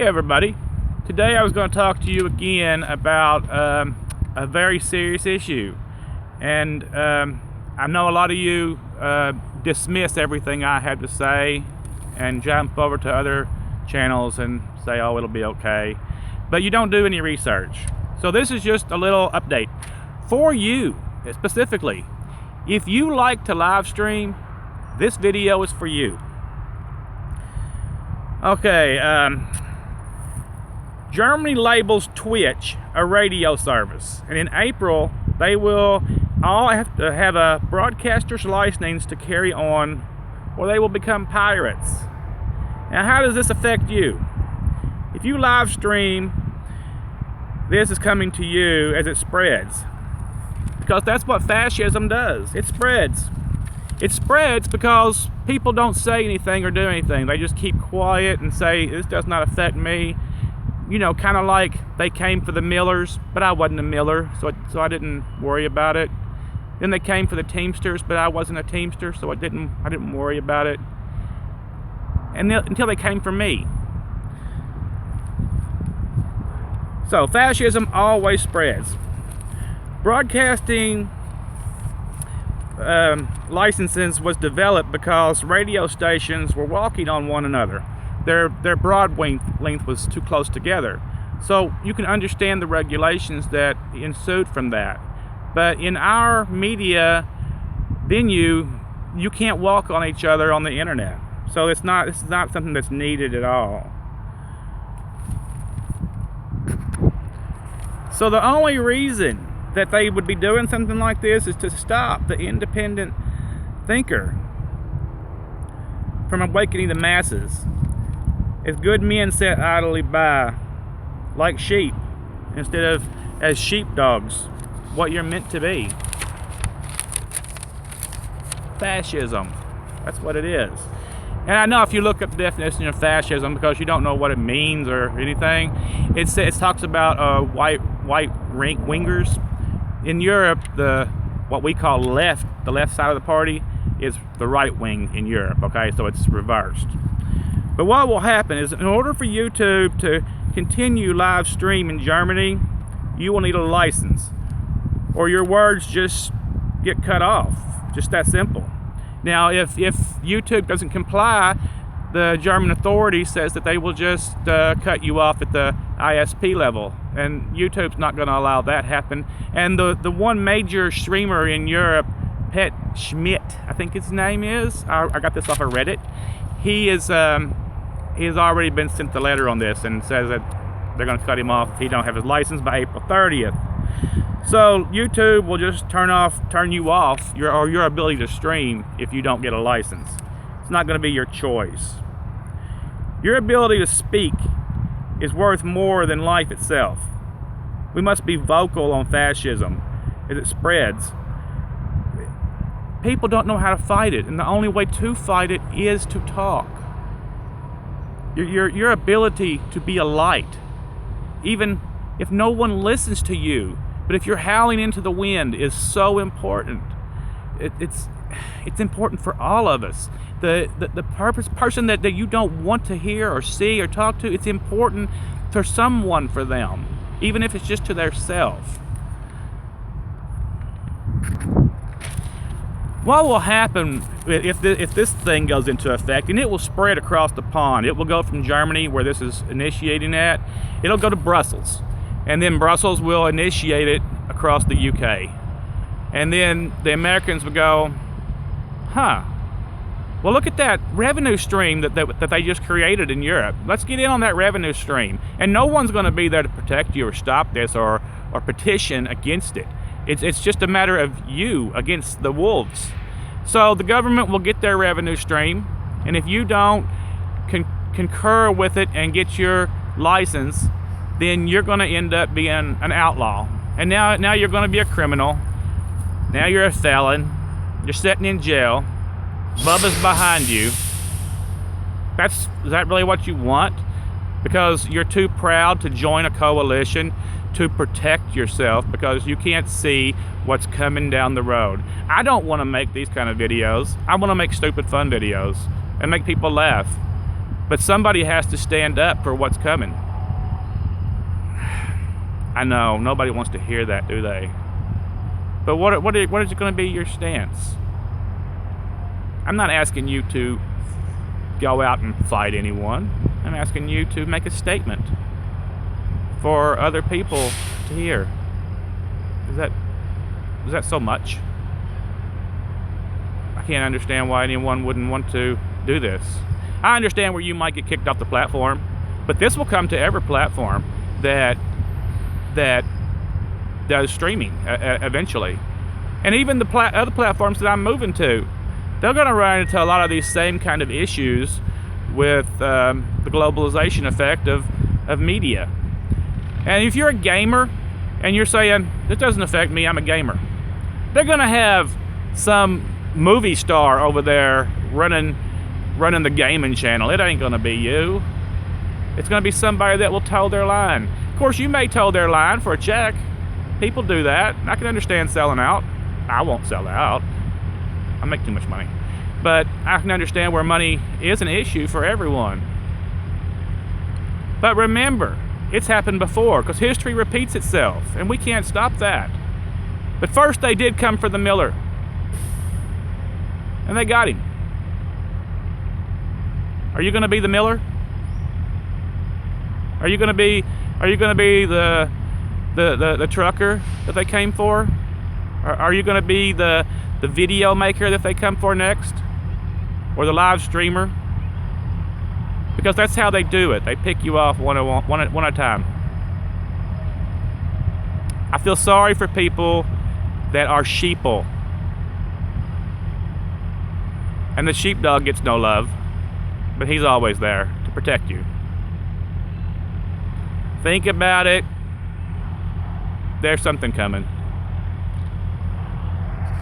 Hey everybody, today I was going to talk to you again about a very serious issue, and I know a lot of you dismiss everything I had to say and jump over to other channels and say, oh, it'll be okay, but you don't do any research. So this is just a little update for you specifically. If you like to live stream, this video is for you. Okay, Germany labels Twitch a radio service, and in April they will all have to have a broadcaster's license to carry on, or they will become pirates. Now, how does this affect you? If you live stream, this is coming to you as it spreads, because that's what fascism does. It spreads. It spreads because people don't say anything or do anything. They just keep quiet and say, this does not affect me. You know, kind of like they came for the millers, but I wasn't a miller, so I didn't worry about it. Then they came for the Teamsters, but I wasn't a Teamster, so I didn't worry about it. And until they came for me. So fascism always spreads. Broadcasting licenses was developed because radio stations were walking on one another. Their broad length was too close together. So you can understand the regulations that ensued from that. But in our media venue, you can't walk on each other on the internet. So this is not something that's needed at all. So the only reason that they would be doing something like this is to stop the independent thinker from awakening the masses. As good men sit idly by, like sheep, instead of as sheepdogs, what you're meant to be. Fascism, that's what it is. And I know if you look up the definition of fascism, because you don't know what it means or anything, it talks about white wingers. In Europe, what we call the left side of the party is the right wing in Europe, okay? So it's reversed. But what will happen is, in order for YouTube to continue live stream in Germany, you will need a license, or your words just get cut off. Just that simple. Now, if YouTube doesn't comply, the German authority says that they will just cut you off at the ISP level, and YouTube's not going to allow that happen. And the one major streamer in Europe, Pet Schmidt, I think his name is. I got this off of Reddit. He has already been sent the letter on this and says that they're going to cut him off if he don't have his license by April 30th. So YouTube will just turn you off your ability to stream if you don't get a license. It's not going to be your choice. Your ability to speak is worth more than life itself. We must be vocal on fascism as it spreads. People don't know how to fight it, and the only way to fight it is to talk. Your ability to be a light, even if no one listens to you, but if you're howling into the wind, is so important. It's important for all of us. The person that you don't want to hear or see or talk to, it's important for someone, for them, even if it's just to their self. What will happen if this thing goes into effect, and it will spread across the pond? It will go from Germany, where this is initiating at, it'll go to Brussels, and then Brussels will initiate it across the UK. And then the Americans will go, huh, well, look at that revenue stream that they just created in Europe. Let's get in on that revenue stream. And no one's going to be there to protect you or stop this or petition against it. It's just a matter of you against the wolves. So the government will get their revenue stream, and if you don't concur with it and get your license, then you're going to end up being an outlaw. And now you're going to be a criminal. Now you're a felon. You're sitting in jail. Bubba's behind you. Is that really what you want? Because you're too proud to join a coalition to protect yourself, because you can't see what's coming down the road. I don't want to make these kind of videos. I want to make stupid fun videos and make people laugh. But somebody has to stand up for what's coming. I know, nobody wants to hear that, do they? But what is going to be your stance? I'm not asking you to go out and fight anyone. I'm asking you to make a statement for other people to hear. Is that so much? I can't understand why anyone wouldn't want to do this. I understand where you might get kicked off the platform, but this will come to every platform that does streaming eventually. And even the other platforms that I'm moving to, they're going to run into a lot of these same kind of issues with the globalization effect of media. And if you're a gamer and you're saying, this doesn't affect me, I'm a gamer, they're going to have some movie star over there running the gaming channel. It ain't going to be you. It's going to be somebody that will toe their line. Of course, you may toe their line for a check. People do that. I can understand selling out. I won't sell out. I make too much money. But I can understand where money is an issue for everyone. But remember, it's happened before, because history repeats itself, and we can't stop that. But first they did come for the Miller. And they got him. Are you going to be the Miller? Are you going to be the trucker that they came for? Or are you going to be the video maker that they come for next? Or the live streamer? Because that's how they do it. They pick you off one at a time. I feel sorry for people that are sheeple. And the sheepdog gets no love, but he's always there to protect you. Think about it. There's something coming.